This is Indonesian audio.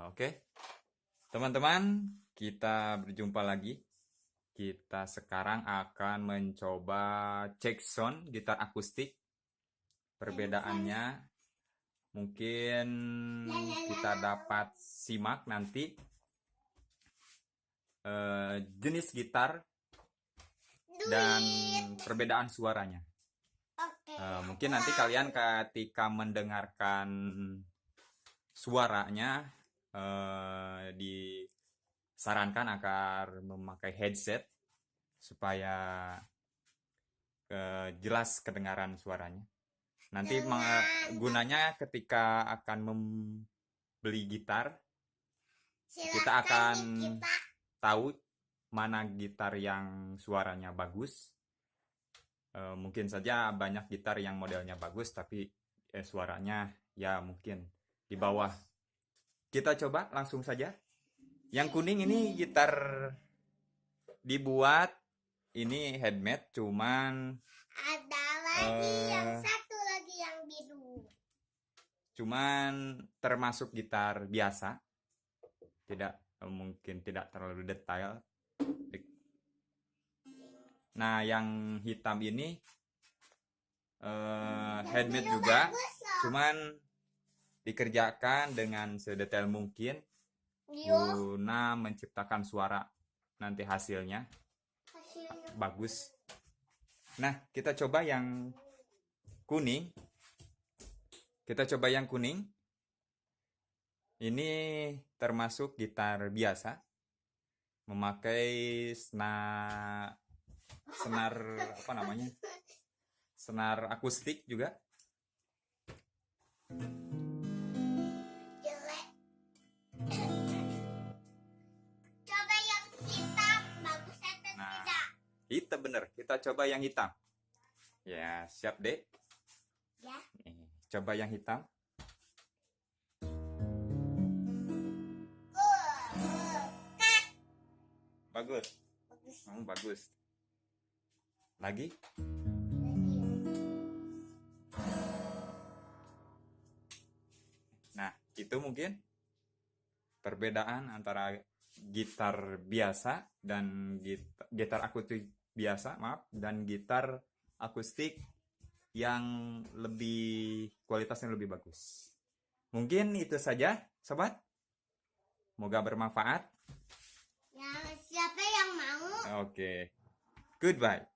Oke, teman-teman, kita berjumpa lagi. Kita sekarang akan mencoba cek sound gitar akustik. Perbedaannya mungkin kita dapat simak nanti jenis gitar dan perbedaan suaranya. Mungkin nanti kalian ketika mendengarkan suaranya disarankan agar memakai headset supaya jelas kedengaran suaranya. Nanti gunanya ketika akan membeli gitar, kita akan tahu mana gitar yang suaranya bagus. Mungkin saja banyak gitar yang modelnya bagus tapi suaranya ya mungkin di bawah. Kita coba langsung saja. Yang kuning ini gitar dibuat, ini handmade, cuman ada lagi yang satu lagi yang biru. Cuman termasuk gitar biasa. Mungkin tidak terlalu detail. Nah, yang hitam ini handmade juga, cuman dikerjakan dengan sedetail mungkin guna menciptakan suara nanti hasilnya bagus. Nah, kita coba yang kuning. Ini termasuk gitar biasa, memakai senar akustik juga. Coba yang hitam bagus atau tidak? Hitam bener, kita coba yang hitam. Ya, siap deh. Ya. Coba yang hitam. Bagus. Bagus. Lagi. Nah, itu mungkin perbedaan antara gitar biasa dan gitar akustik biasa, dan gitar akustik yang kualitasnya lebih bagus. Mungkin itu saja, sobat. Semoga bermanfaat. Ya, siapa yang mau? Oke. Goodbye.